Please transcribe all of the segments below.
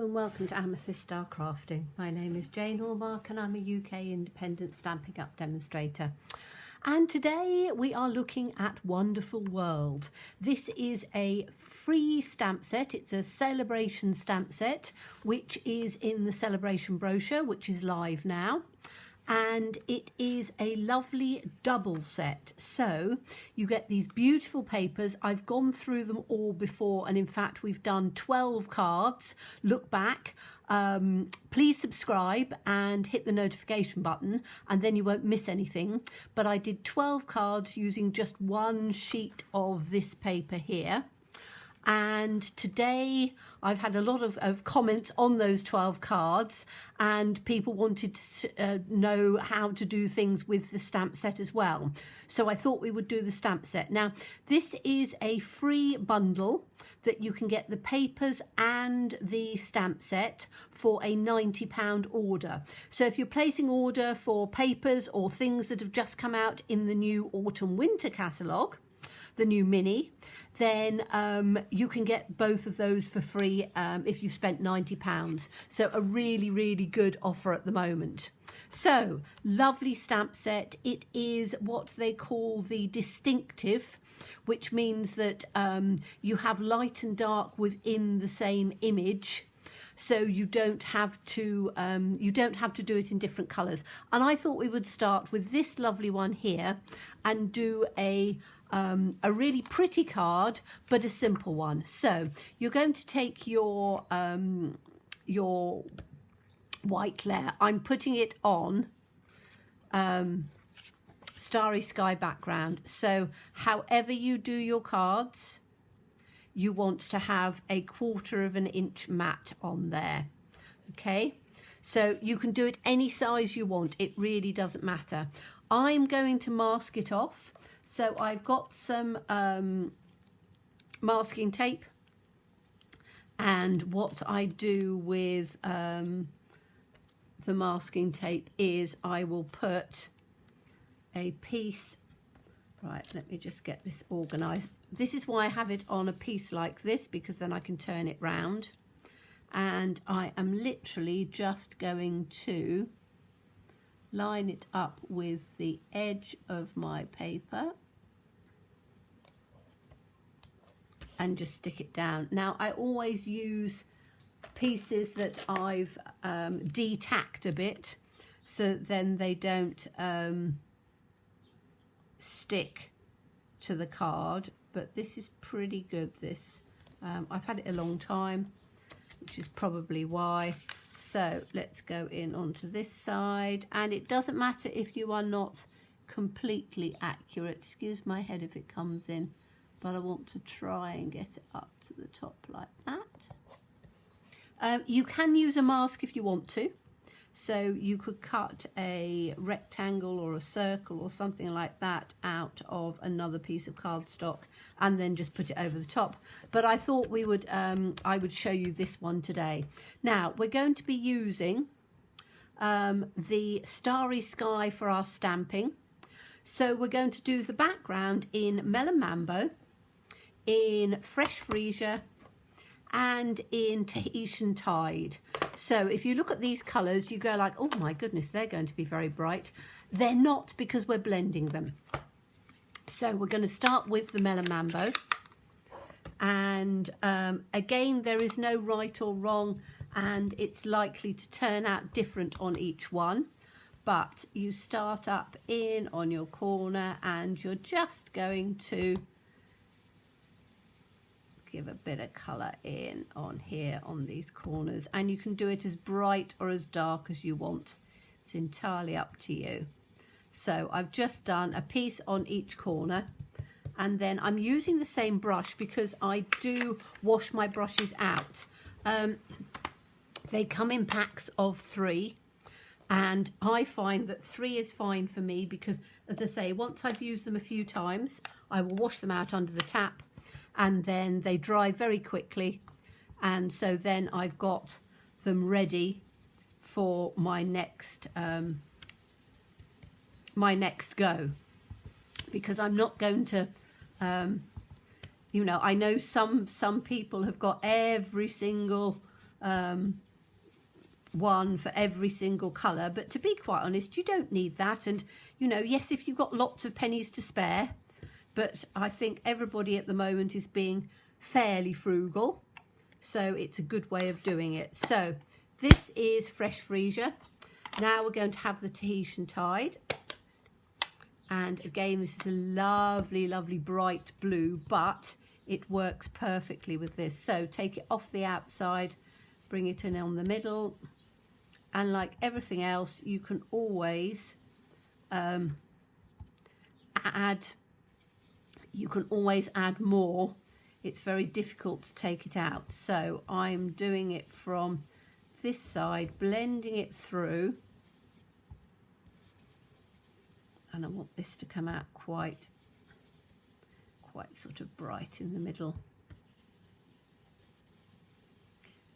Hello and welcome to Amethyst Star Crafting. My name is Jane Hallmark and I'm a UK independent Stampin' Up demonstrator. And today we are looking at Wonderful World. This is a free stamp set. It's a Saleabration stamp set, which is in the Saleabration brochure, which is live now. And it is a lovely double set. So you get these beautiful papers. I've gone through them all before, and in fact we've done 12 cards. Look back. Please subscribe and hit the notification button, and then you won't miss anything. But I did 12 cards using just one sheet of this paper here. And today I've had a lot of comments on those 12 cards, and people wanted to know how to do things with the stamp set as well. So I thought we would do the stamp set. Now, this is a free bundle that you can get the papers and the stamp set for a £90 order. So if you're placing order for papers or things that have just come out in the new autumn winter catalogue, the new mini, then you can get both of those for free if you've spent £90. So a really good offer at the moment. So lovely stamp set. It is what they call the distinctive, which means that you have light and dark within the same image. So you don't have to do it in different colours. And I thought we would start with this lovely one here and do a really pretty card, but a simple one. So you're going to take your white layer. I'm putting it on Starry Sky background. So however you do your cards, you want to have a 1/4 of an inch mat on there. Okay, so you can do it any size you want. It really doesn't matter. I'm going to mask it off. So I've got some masking tape, and what I do with the masking tape is I will put a piece, right, let me just get this organised. This is why I have it on a piece like this, because then I can turn it round, and I am literally just going to line it up with the edge of my paper and just stick it down. Now I always use pieces that I've de-tacked a bit, so then they don't stick to the card. But this is pretty good, this. I've had it a long time, which is probably why. So let's go in onto this side, and it doesn't matter if you are not completely accurate. Excuse my head if it comes in, but I want to try and get it up to the top like that. You can use a mask if you want to. So you could cut a rectangle or a circle or something like that out of another piece of cardstock and then just put it over the top. But I thought we would, I would show you this one today. Now we're going to be using the Starry Sky for our stamping. So we're going to do the background in Melon Mambo, in Fresh Freesia, and in Tahitian Tide. So if you look at these colours, you go like, oh my goodness, they're going to be very bright. They're not, because we're blending them. So we're going to start with the Melon Mambo, and again, there is no right or wrong, and it's likely to turn out different on each one. But you start up in on your corner, and you're just going to give a bit of colour in on here on these corners, and you can do it as bright or as dark as you want. It's entirely up to you. So I've just done a piece on each corner, and then I'm using the same brush because I do wash my brushes out. They come in packs of 3, and I find that 3 is fine for me because, as I say, once I've used them a few times, I will wash them out under the tap, and then they dry very quickly, and so then I've got them ready for my next go, because I'm not going to you know, I know some people have got every single one for every single colour, but to be quite honest, you don't need that. And you know, yes, if you've got lots of pennies to spare, but I think everybody at the moment is being fairly frugal, so it's a good way of doing it. So this is fresh freesia. Now we're going to have the Tahitian tide, and again, this is a lovely, lovely bright blue, but it works perfectly with this. So take it off the outside, bring it in on the middle, and like everything else, you can always add more. It's very difficult to take it out. So I'm doing it from this side, blending it through, and I want this to come out quite sort of bright in the middle.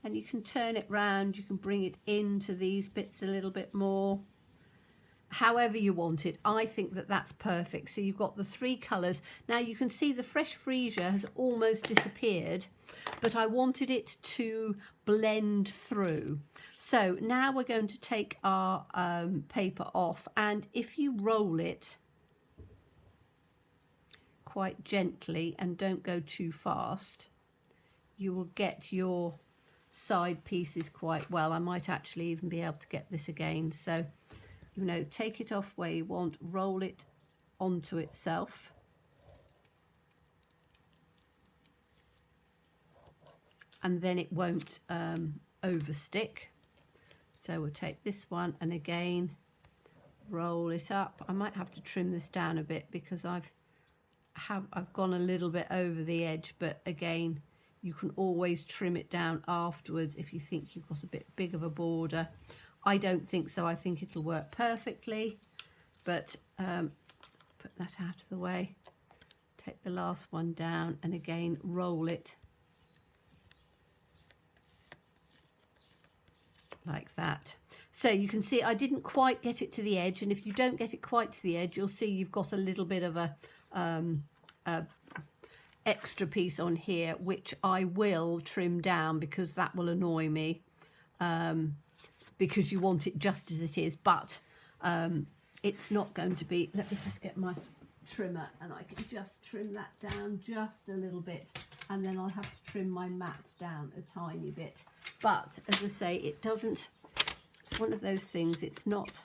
And you can turn it round, you can bring it into these bits a little bit more, however you want it. I think that that's perfect. So you've got the three colours. Now you can see the fresh freesia has almost disappeared, but I wanted it to blend through. So now we're going to take our paper off, and if you roll it quite gently and don't go too fast, you will get your side pieces quite well. I might actually even be able to get this again. So, you know, take it off where you want, roll it onto itself, and then it won't overstick. So we'll take this one and again roll it up. I might have to trim this down a bit because I've gone a little bit over the edge, but again, you can always trim it down afterwards if you think you've got a bit big of a border. I don't think so. I think it'll work perfectly, but put that out of the way. Take the last one down and again roll it like that. So you can see I didn't quite get it to the edge, and if you don't get it quite to the edge, you'll see you've got a little bit of a extra piece on here, which I will trim down because that will annoy me, because you want it just as it is, but it's not going to be. Let me just get my trimmer and I can just trim that down just a little bit, and then I'll have to trim my mat down a tiny bit. But as I say, it doesn't, it's one of those things, it's not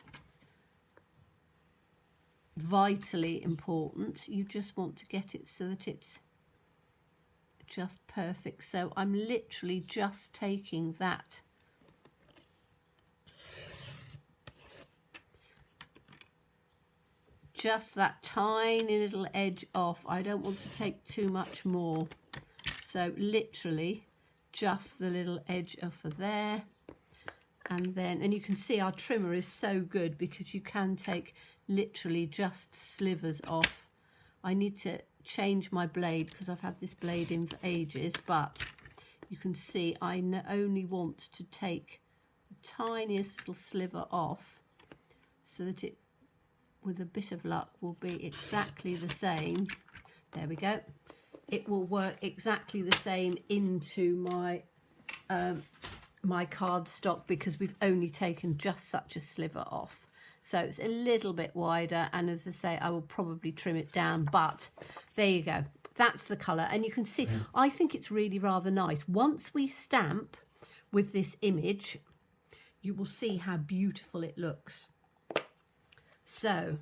vitally important. You just want to get it so that it's just perfect. So I'm literally just taking that tiny little edge off. I don't want to take too much more, so literally just the little edge off of there. And then, and you can see our trimmer is so good because you can take literally just slivers off. I need to change my blade because I've had this blade in for ages, but you can see I only want to take the tiniest little sliver off so that it, with a bit of luck, will be exactly the same. There we go. It will work exactly the same into my my cardstock because we've only taken just such a sliver off. So it's a little bit wider, and as I say, I will probably trim it down, but there you go. That's the colour, and you can see, I think it's really rather nice. Once we stamp with this image, you will see how beautiful it looks. So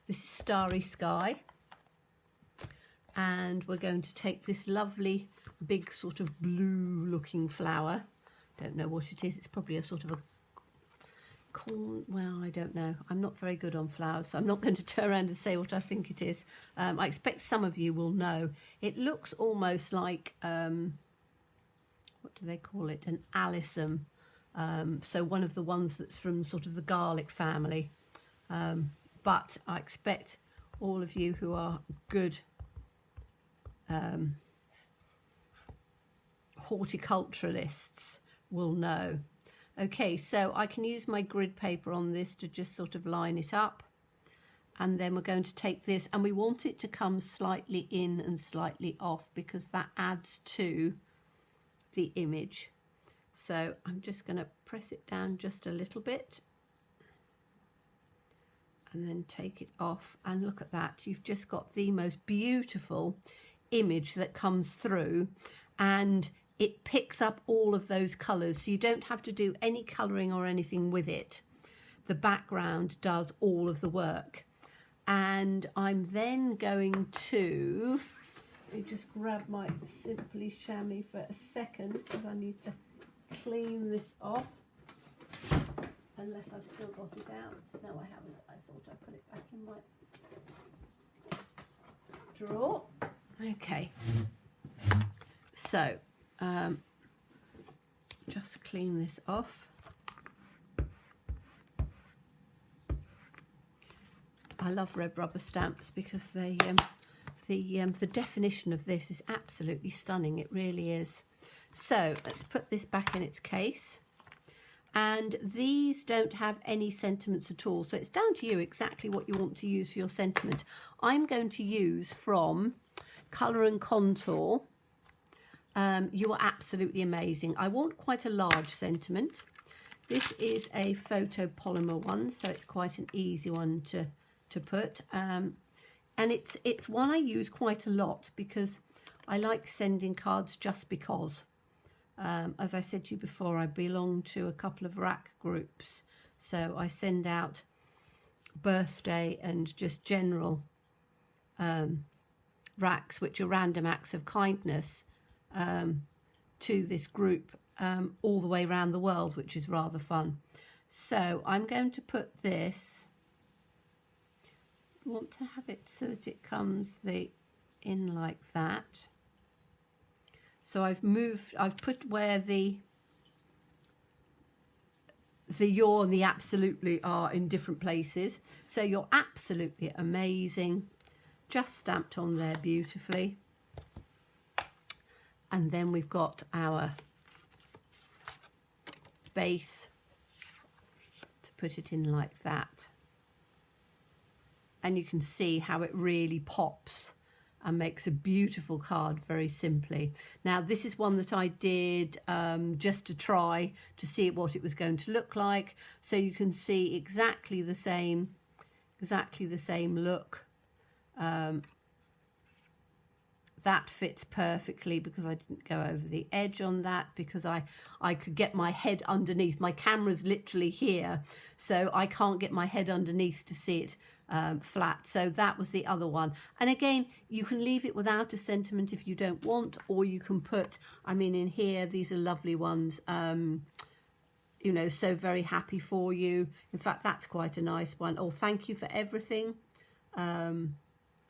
this is Starry Sky, and we're going to take this lovely big sort of blue looking flower. Don't know what it is. It's probably a sort of a corn, well, I don't know. I'm not very good on flowers, so I'm not going to turn around and say what I think it is. I expect some of you will know. It looks almost like, what do they call it? An alyssum. So one of the ones that's from sort of the garlic family. But I expect all of you who are good horticulturalists will know. Okay, so I can use my grid paper on this to just sort of line it up, and then we're going to take this, and we want it to come slightly in and slightly off because that adds to the image. So I'm just going to press it down just a little bit and then take it off, and look at that. You've just got the most beautiful image that comes through, and it picks up all of those colours, so you don't have to do any colouring or anything with it. The background does all of the work. And I'm then going to, let me just grab my Simply Chamois for a second, because I need to clean this off, unless I've still got it out. No, I haven't. I thought I put it back in my drawer. Okay, so just clean this off. I love red rubber stamps because they the definition of this is absolutely stunning. It really is. So let's put this back in its case. And these don't have any sentiments at all, so it's down to you exactly what you want to use for your sentiment. I'm going to use from Colour and Contour. You are absolutely amazing. I want quite a large sentiment. This is a photopolymer one, so it's quite an easy one to put. And it's one I use quite a lot because I like sending cards just because. As I said to you before, I belong to a couple of rack groups, so I send out birthday and just general racks, which are random acts of kindness, to this group all the way around the world, which is rather fun. So I'm going to put this, I want to have it so that it comes in like that. So I've put where the you're and the absolutely are in different places. So you're absolutely amazing, just stamped on there beautifully. And then we've got our base to put it in like that. And you can see how it really pops and makes a beautiful card very simply. Now this is one that I did just to try to see what it was going to look like, so you can see exactly the same look. That fits perfectly because I didn't go over the edge on that, because I could get my head underneath. My camera's literally here, so I can't get my head underneath to see it flat. So that was the other one. And again, you can leave it without a sentiment if you don't want, or you can put, I mean, in here, these are lovely ones, you know, so very happy for you. In fact, that's quite a nice one. Oh, thank you for everything.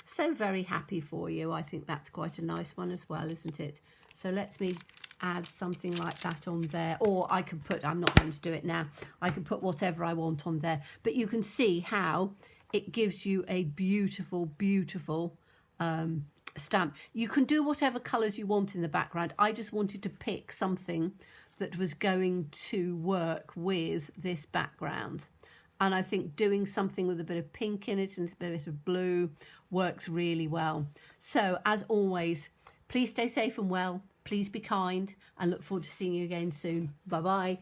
So very happy for you. I think that's quite a nice one as well, isn't it? So let me add something like that on there, or I could put, I'm not going to do it now, I can put whatever I want on there, but you can see how it gives you a beautiful, beautiful stamp. You can do whatever colours you want in the background. I just wanted to pick something that was going to work with this background. And I think doing something with a bit of pink in it and a bit of blue works really well. So as always, please stay safe and well. Please be kind, and look forward to seeing you again soon. Bye-bye.